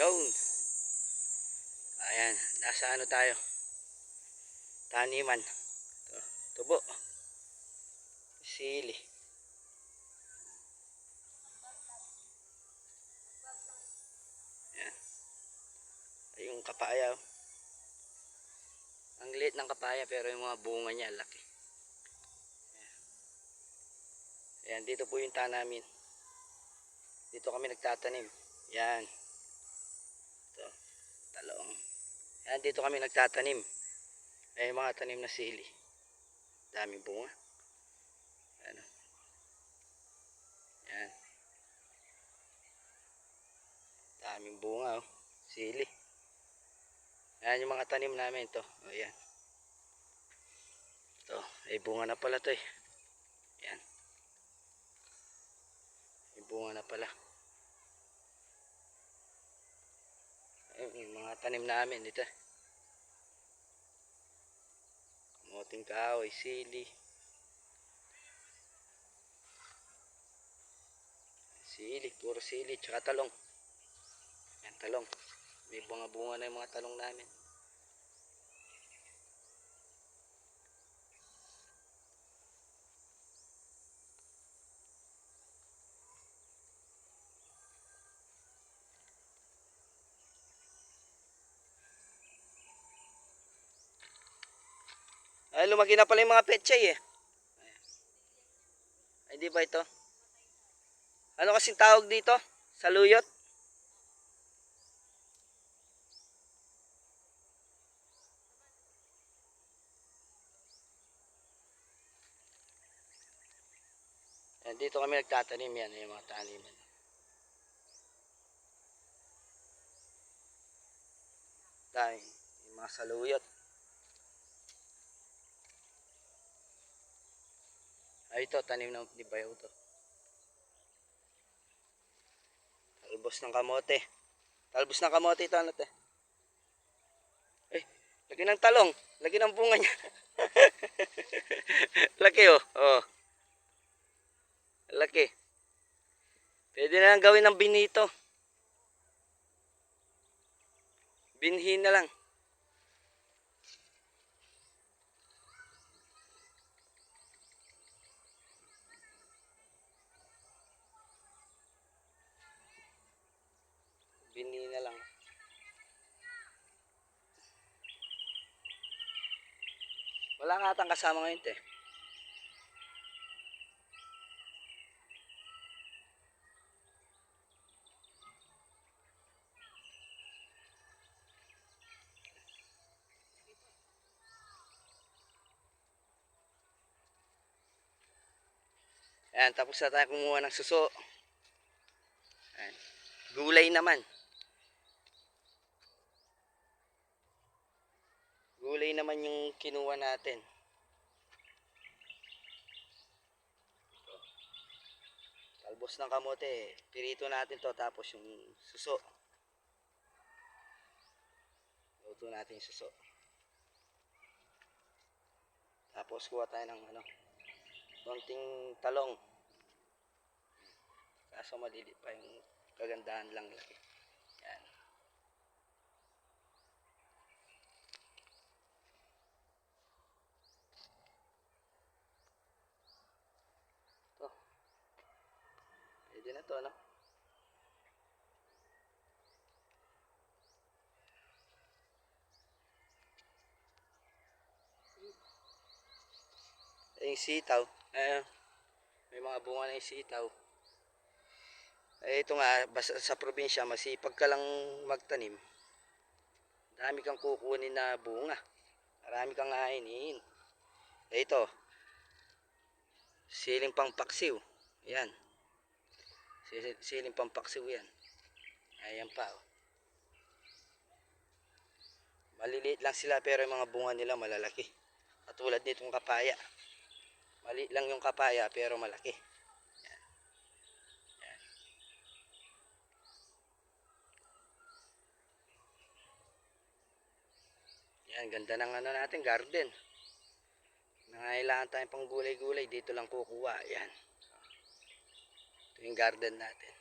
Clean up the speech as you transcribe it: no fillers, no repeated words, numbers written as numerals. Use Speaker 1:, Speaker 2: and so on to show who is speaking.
Speaker 1: Yun. Ayan. Nasa ano tayo? Taniman. Tubo. Sili. Ayan. Ay, yung kapaya. Oh. Ang liit ng kapaya pero yung mga bunga niya laki. Ayan. Dito po yung tanamin. Dito kami nagtatanim. Yan. Ito. Talong. Yan. Dito kami nagtatanim. Ay mga tanim na sili. Daming bunga. Ano. Yan. Daming bunga oh. Sili. Yan yung mga tanim namin ito. O yan. Ito. Ay bunga na pala to eh. Yan. Ay bunga na pala. Ayun yung mga tanim namin ito. Kamuting kahoy, sili. Sili, puro sili, tsaka talong. Yan, talong. May bunga-bunga na yung mga talong namin. Ay, lumaki na pala yung mga pechay eh. Ay, di ba ito? Ano kasing tawag dito? Saluyot? Yan, dito kami nagtatanim yan, yung mga taniman. Dahil, yung mga saluyot. Ay, ito, tanim ng ni Bayaw to. Talbos ng kamote. Talbos ng kamote ito, ano te? Eh, laki ng talong. Laki ng bunga niya. Laki oh. Oh. Laki. Pwede na lang gawin ng binito. Binhi na lang. Binhi na lang. Wala nga atang kasama ngayon te. Ayan, tapos na tayo kumuha ng suso. Ayan. Gulay naman. Gulay naman yung kinuha natin. Talbos ng kamote. Pirito natin to tapos yung suso. Luto natin yung suso. Tapos kuha tayo ng ano, konting talong. Kaso maliliit pa yung kagandahan lang laki. Yan. To. Pwede na to, ano? Yung sitaw. May mga bunga na yung sitaw. Ito nga, basta sa probinsya, masipag ka lang magtanim. Dami kang kukunin na bunga. Marami kang kainin. Ito, siling pangpaksiw. Yan. Siling pangpaksiw yan. Ayan pa. Oh. Maliliit lang sila pero yung mga bunga nila malalaki. Katulad nitong kapaya. Maliit lang yung kapaya pero malaki. Yan. Yan. Yan, ganda ng ano natin, garden. Nangailangan tayong pang gulay-gulay, dito lang kukuha. Yan. Ito yung garden natin.